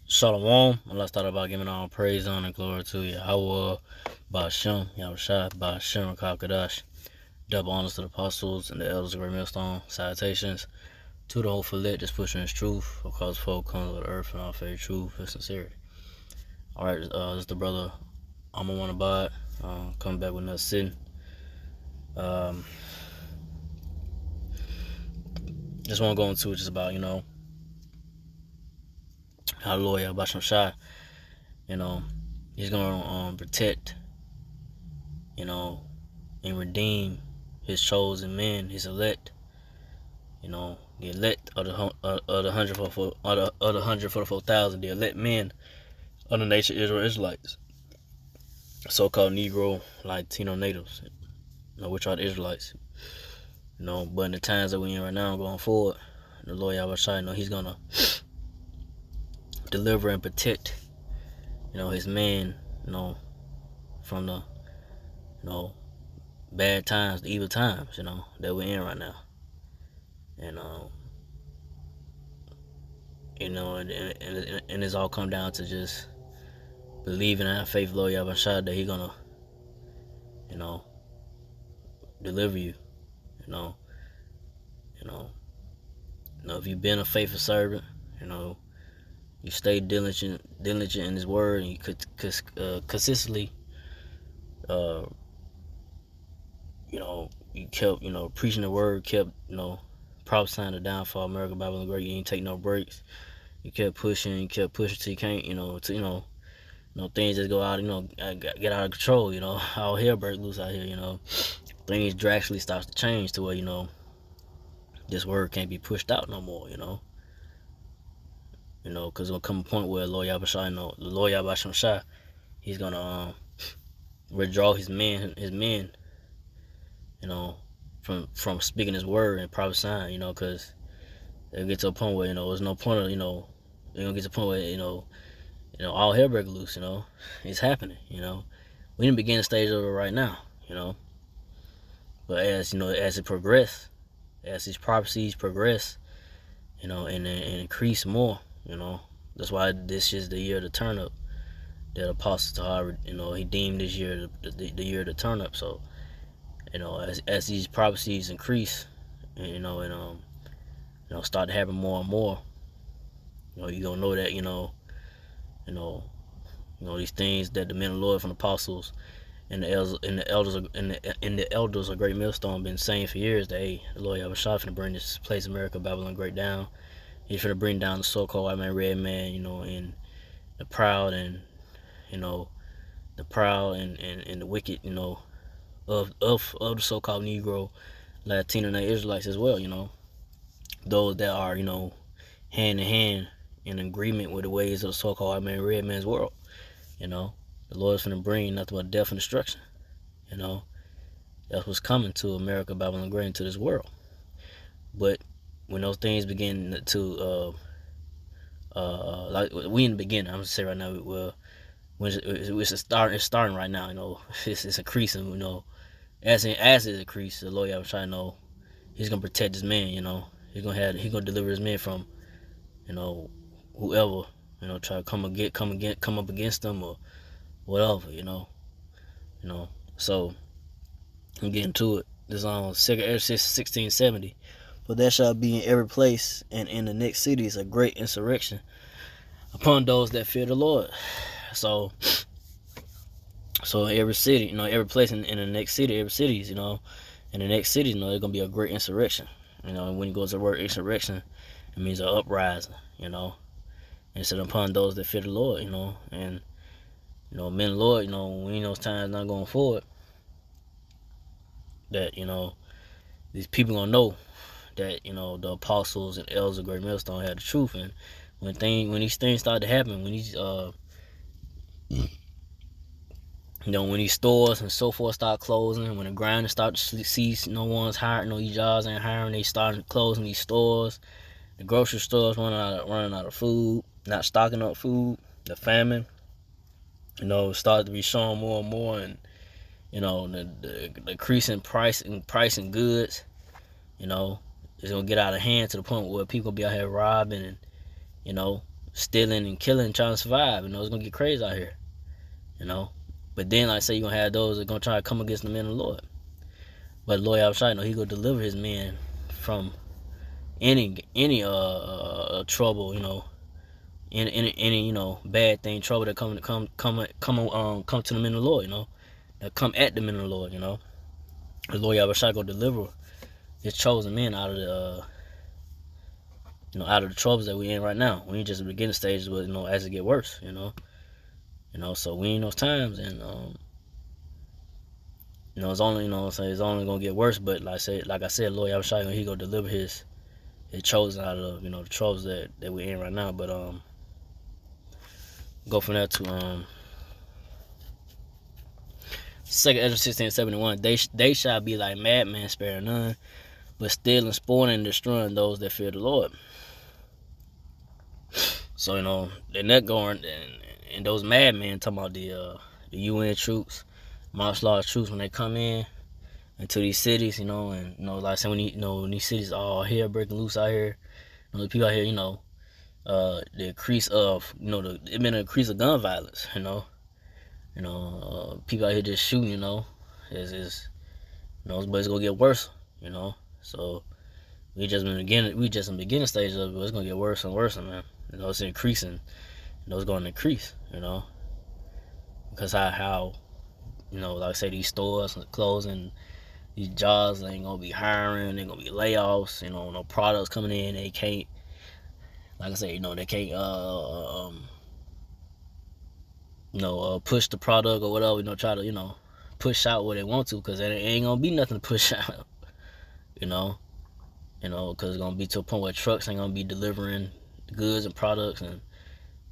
Shalom. Let's start about giving all praise, honor, and glory to Yahweh, Ba'ashem, Yahushua, Ba'ashem, Rakakadash. Double honors to the apostles and the elders of Great Millstone. Salutations to the whole fillet, just pushing his truth, because folk comes with earth and all faith, truth, and sincerity. Alright, this is the brother I'ma want to abide, coming back with another sitting. Just want to go into just about, how the Lord Yahweh Shai, he's going to protect, and redeem his chosen men, his elect, the elect of the 144,000, the elect men of the nation Israel Israelites, so-called Negro, Latino natives, which are the Israelites. But in the times that we're in right now, going forward, the Lord Yahweh Shai, he's gonna deliver and protect, his men, from the, bad times, the evil times, that we're in right now. And and it's all come down to just believing and have faith, Lord Yahweh Shai, that He gonna, deliver you. If you've been a faithful servant, you stay diligent in His word, and you could consistently, you kept, preaching the word, kept, prophesying the downfall of America, Babylon the Great. You ain't take no breaks. You kept pushing till you can't, things just go out, get out of control, all hell break loose out here, things drastically starts to change to where, this word can't be pushed out no more, because it'll come a point where Lord Yahweh Shai, the Lord Yahweh Shai, He's gonna withdraw his men, from speaking His word and prophesying, because it'll get to a point where, there's no point of, they're gonna get to a point where, all hell break loose, it's happening, we didn't begin the stage of it right now, but as it progresses, as these prophecies progress, and increase more, that's why this is the year of the turn up. That Apostle Tahar, he deemed this year the year of the turn up. So, as these prophecies increase, and start to happen more and more, you gonna know that, these things that the men of the Lord from the apostles and the elders of Great Millstone been saying for years, that hey, the Lord Yahweh Shai finna bring this place America, Babylon Great down. He's finna bring down the so-called white man, red man, and the proud and the wicked, of the so-called Negro, Latino, and Israelites as well, those that are, hand in hand in agreement with the ways of the so-called white man, red man's world, the Lord's finna bring nothing but death and destruction, that's what's coming to America, Babylon Great, into this world. But when those things begin to, like we in the beginning, I'm gonna say right now, when it's starting right now, it's increasing, as it increases, the Lord Yahweh Shai, He's gonna protect His man, He's gonna deliver His men from, whoever, try to come up against them or whatever, So I'm getting to it. This on 2 Ezra 16:70. For there shall be in every place and in the next cities a great insurrection upon those that fear the Lord. So every city, every place in the next city, every cities, in the next cities, there's gonna be a great insurrection. And when you go to the word insurrection, it means an uprising, and said upon those that fear the Lord, and men of the Lord, when those times not going forward, that these people gonna know that the apostles and elders of Great Millstone had the truth. And when these things start to happen, when these when these stores and so forth start closing, when the grinders start to cease, no one's hiring, no jobs ain't hiring, they starting closing these stores, the grocery stores running out of food, not stocking up food, the famine, started to be shown more and more, and the increasing price and goods, it's gonna get out of hand to the point where people be out here robbing and stealing and killing, trying to survive. You know, it's gonna get crazy out here. You know, but then like I say, you're gonna have those that gonna try to come against the men of the Lord. But the Lord Yahushua, you know, he gonna deliver his men from any trouble. You know, any you know bad thing, trouble that come to the men of the Lord. You know, that come at the men of the Lord. You know, the Lord Yahushua gonna deliver his chosen men out of the out of the troubles that we in right now. We ain't just in the beginning stages, but as it get worse. So we in those times, and it's only it's only gonna get worse. But like I said, Lord Yahushua, he gonna deliver his chosen out of the troubles that we in right now. But go from there to 2 Ezra 16:71. They shall be like madmen, sparing none, but stealing, spoiling, and destroying those that fear the Lord. So they're not going, and those madmen talking about the UN troops, martial law troops, when they come in into these cities, and like I said, when these cities are all hell breaking loose out here, the people out here, the increase of it been an increase of gun violence, people out here just shooting, but it's gonna get worse, so we just in the beginning stage of it, but it's gonna get worse and worse, man. It's increasing, it's going to increase, because how like I say, these stores closing, these jobs ain't gonna be hiring, they're gonna be layoffs, no products coming in, they can't, like I say, they can't push the product or whatever, try to push out what they want to, because it ain't gonna be nothing to push out, because it's gonna be to a point where trucks ain't gonna be delivering goods and products, and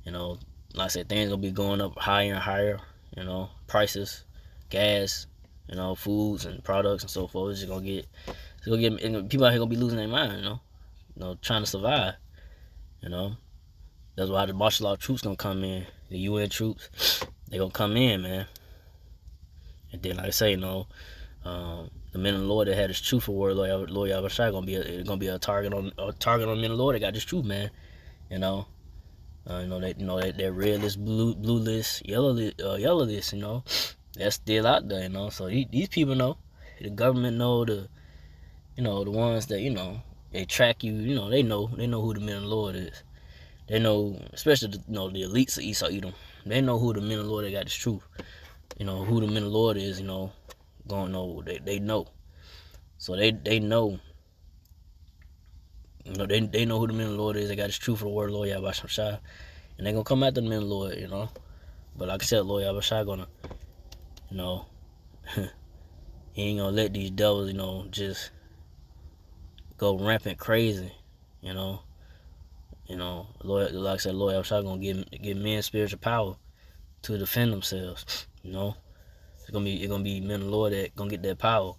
like I said, things gonna be going up higher and higher, prices, gas, foods and products and so forth. It's just gonna get people out here gonna be losing their mind, trying to survive, That's why the martial law troops gonna come in, the UN troops, they gonna come in, man. And then, like I say, the men of the Lord that had his truth for word, Lord Yahushua, gonna be a target on men of the Lord that got this truth, man. That red list, blue list, yellow list, that's still out there, So these people know, the government know, the ones that they track you, they know who the men of the Lord is. They know, especially the elites of Esau Edom. They know who the men of the Lord that got this truth. Who the men of the Lord is. Gonna know. They know. So they know. They know who the men of the Lord is. They got this truth for the word of the Lord Yahushua, and they gonna come after the men of the Lord. But like I said, Lord Yahushua gonna, he ain't gonna let these devils, just go rampant crazy. Lord, like I said, Lord Yahushua gonna give men spiritual power to defend themselves. It's gonna be men of the Lord that gonna get that power.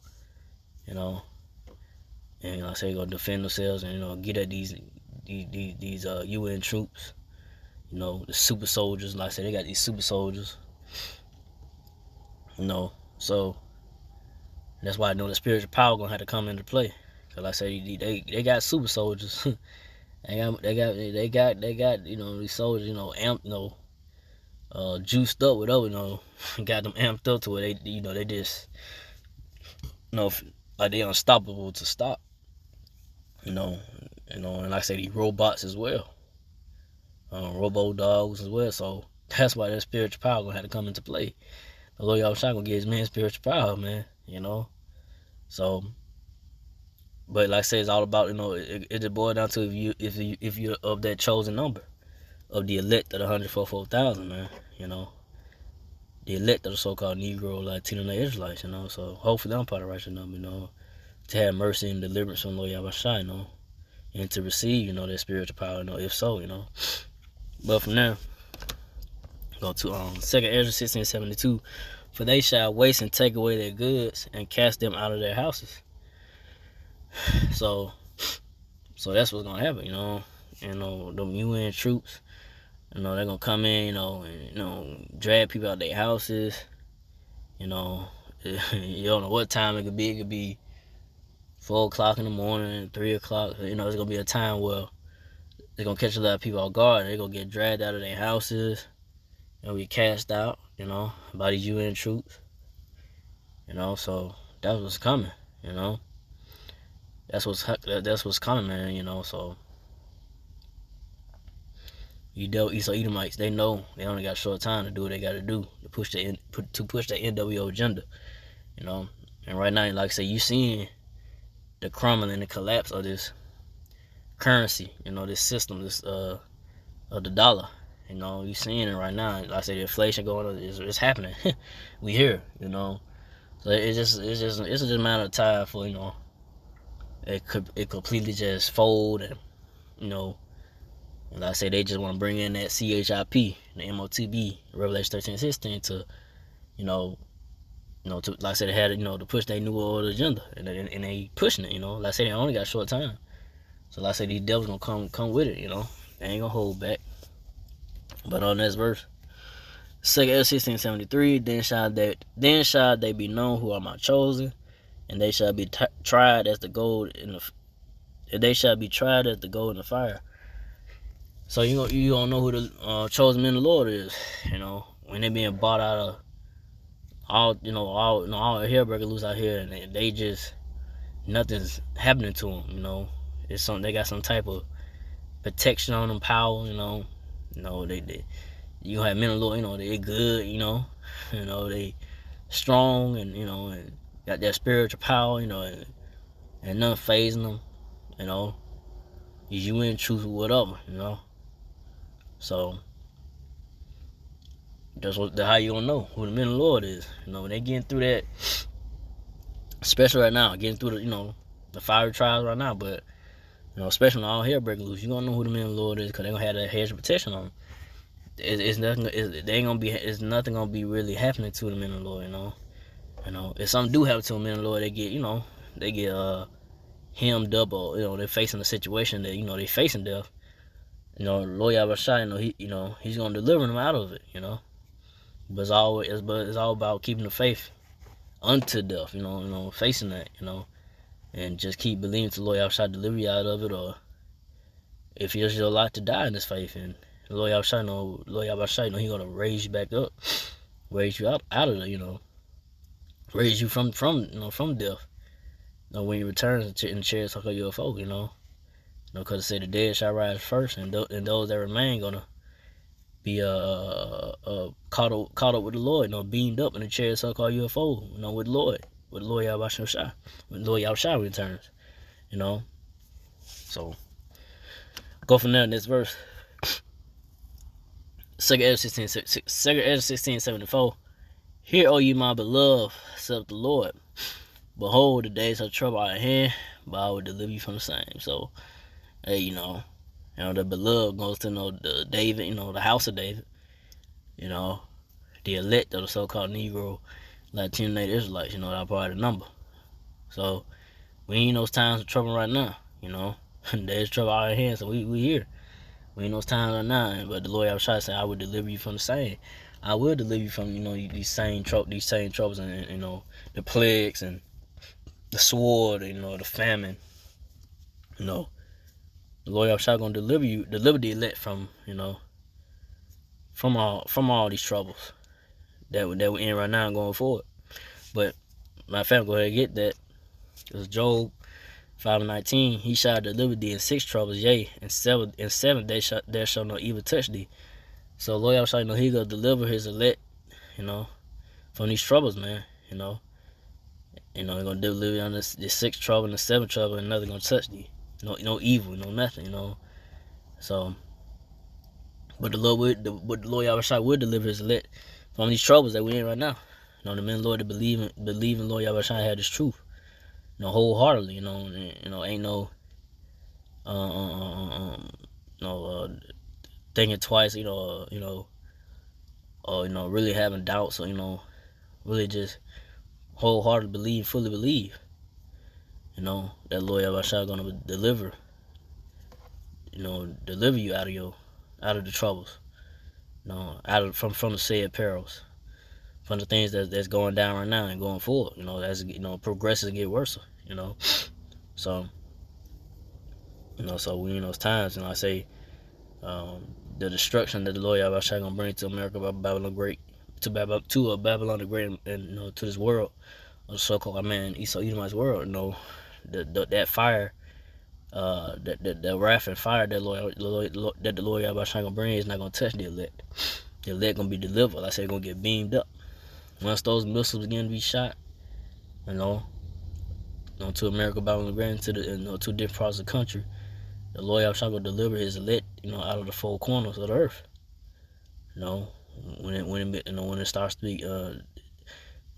And like I say, gonna defend themselves and get at these UN troops. The super soldiers. Like I said, they got these super soldiers. So that's why the spiritual power gonna have to come into play. Cause like I say, they got super soldiers. they got these soldiers amped, juiced up, whatever, got them amped up to where they just like they unstoppable to stop. And like I say, these robots as well, robo dogs as well. So that's why that spiritual power gonna have to come into play. The Lord Yahushua gonna give his man spiritual power, man. So, but like I say, it's all about it just boils down to if you're of that chosen number, of the elect of the 144,000, man. The elect of the so-called Negro, Latino, and Israelites. So hopefully I'm part of the righteous number. To have mercy and deliverance from Lord Yahushua, and to receive, that spiritual power, if so, But from there, go to 2 Ezra 16:72. For they shall waste and take away their goods and cast them out of their houses. So that's what's gonna happen, them UN troops, they're gonna come in, and drag people out of their houses. You don't know what time it could be. It could be 4 o'clock in the morning, 3 o'clock. It's gonna be a time where they're gonna catch a lot of people off guard. They're gonna get dragged out of their houses. They'll be cast out, by these UN troops. So that's what's coming. That's what's coming, man. So so Edomites, they know they only got a short time to do what they got to do to push the NWO agenda. And right now, like I say, you seeing the crumbling, the collapse of this currency, this system, this of the dollar. You seeing it right now. Like I say, the inflation going on, it's happening. We here, So it's just a matter of time for it completely just fold, and and like I say, they just want to bring in that CHIP, the MOTB, Revelation 13:16 to to, like I said, they had to push their new world agenda, and they pushing it. Like I said, they only got a short time. So like I said, these devils gonna come with it. They ain't gonna hold back. But on this verse, 2 Ezra 16:73, then shall they be known who are my chosen, and they shall be tried as the gold in the fire. So you don't know who the chosen men of the Lord is. When they being bought out of all hellbreaker loose out here, and they just nothing's happening to them. It's something, they got some type of protection on them, power. They you have men of the Lord. They good. They strong, and got that spiritual power. And nothing phasing them. You in truth or whatever. So that's how you gonna know who the men of the Lord is. When they getting through that, especially right now, getting through the fiery trials right now. But especially when all hell breaking loose, you gonna know who the men of the Lord is, because they gonna have that hedge of protection on them. It's nothing gonna be really happening to the men of the Lord. If something do happen to the men of the Lord, they get hemmed up, or they're facing a situation that they facing death. Lord Yahweh, he's gonna deliver them out of it. But it's all about keeping the faith unto death. Facing that. And just keep believing to Lord Yahweh deliver you out of it, or if it's your lot to die in this faith, and Lord Yahweh, he gonna raise you back up, raise you out of it. Raise you from death. When you return in the chariots of your folk, because it said the dead shall rise first, and those that remain gonna be caught up with the Lord, beamed up in the chariots of UFO, with Lord Yahweh, when Lord Yahweh returns, So go from there in this verse. 2 Ezra 16:74. Hear, O ye my beloved, saith the Lord. Behold, the days of trouble are at hand, but I will deliver you from the same. So, hey, the beloved goes to the David, the house of David, the elect of the so-called Negro Latino Native Israelites, that are part of the number. So we in those times of trouble right now, there's trouble out of hand, so we here. We in those times right now, but the Lord Yahweh said, I will deliver you from the same. I will deliver you from these same troubles, and the plagues and the sword, the famine. The Lord Yahweh gonna deliver the elect from from all these troubles that we're in right now and going forward. But my family, go ahead and get that. Because Job 5:19, he shall deliver thee in 6 troubles, yea, in seven there shall no evil touch thee. So Lord Yahweh, he gonna deliver his elect, from these troubles, man. He gonna deliver you on the 6th trouble and the 7th trouble, and nothing gonna touch thee. No evil, nothing, So, but the Lord Yahweh would deliver his elect from these troubles that we're in right now. The men of the Lord that believe in Lord Yahweh had this truth, wholeheartedly. Ain't no thinking twice, really having doubts, or really just wholeheartedly fully believe, that Lord Yahweh gonna deliver you out of the troubles, from the said perils, from the things that's going down right now and going forward, as progresses and get worse, So so we in those times, I say, the destruction that the Lord Yahushua gonna bring to America by Babylon Great, to Babylon the Great, and to this world, or the so-called Esau Edomite's world. That fire, that wrath and fire that the Lord Yahushua gonna bring is not gonna touch the elect. The elect gonna be delivered. Like I said, gonna get beamed up. Once those missiles begin to be shot, to America, Babylon the Great, to to different parts of the country, the Lord Yahushua gonna deliver his elect, out of the four corners of the earth. When it starts to be, the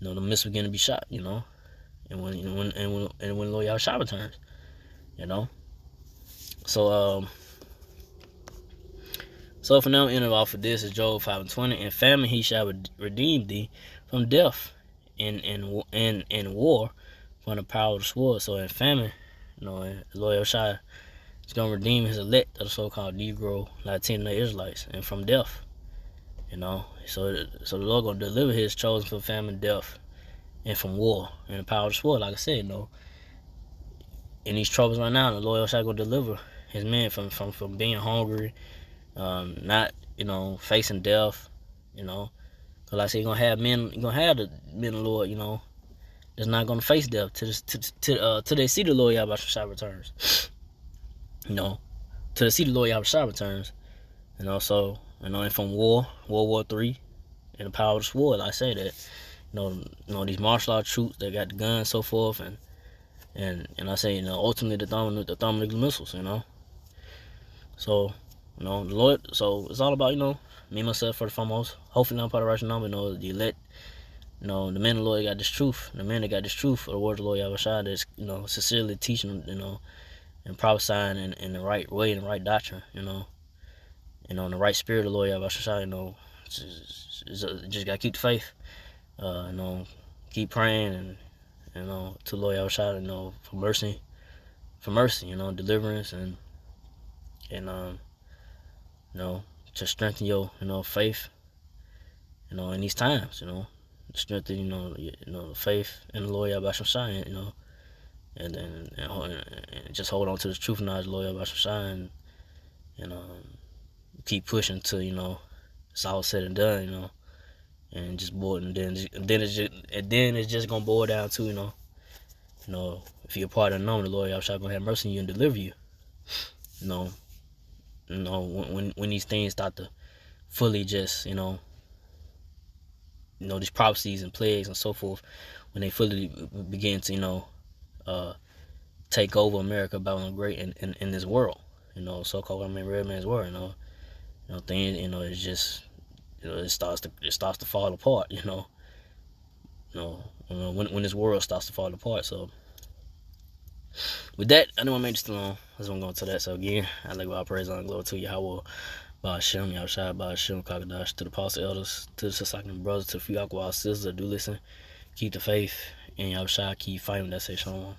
missiles begin to be shot, and when Lord Yahushua returns, So so for now, ending off of this is Job 5:20. In famine he shall redeem thee from death, in war from the power of the sword. So in famine, Lord Yahushua is gonna redeem his elect of the so-called Negro, Latino Israelites, and from death. So the Lord gonna deliver his chosen from famine, death, and from war and the power of the sword. Like I said, in these troubles right now, the Lord Yahushua gonna deliver his men from being hungry, not facing death, because like I said, you're gonna have the men of the Lord, that's not gonna face death till they see the Lord Yahushua returns. Till they see the Lord Yahushua returns. So and from World War III, and the power of the sword. Like I say that, these martial arts troops that got the guns, so forth, and I say, ultimately the thermonuclear missiles, So, the Lord, so it's all about, me, myself, for the foremost. Hopefully I'm part of the right number, the elect, the men of the Lord got this truth. The men that got this truth for the word of the Lord Yahushua that's, sincerely teaching, and prophesying in the right way, in the right doctrine, in the right spirit of the Lord Yahushua, just gotta keep the faith, keep praying, and to the Lord Yahushua, for mercy, deliverance, and to strengthen your, faith, in these times, strengthen, the faith in the Lord Yahushua, and just hold on to the truth and knowledge of the Lord Yahushua, and keep pushing till, it's all said and done, and just boil, and then it's just gonna boil down to, if you're part of the number, the Lord Yahushua gonna have mercy on you and deliver you. When these things start to fully just, these prophecies and plagues and so forth, when they fully begin to, take over America, Babylon Great, in this world, so-called red man's world, things, it's just, it starts to fall apart, when this world starts to fall apart. So with that, I know I made this too long. That's what I'm going to that. So again, I like all praise and glory to Yahweh, Ba'ashem, Yahushua, Ba'ashem, Kakadash, to the apostle elders, to the Sasakin brothers, to the few sisters that do listen. Keep the faith, and Yahushua keep fighting. That say shalom.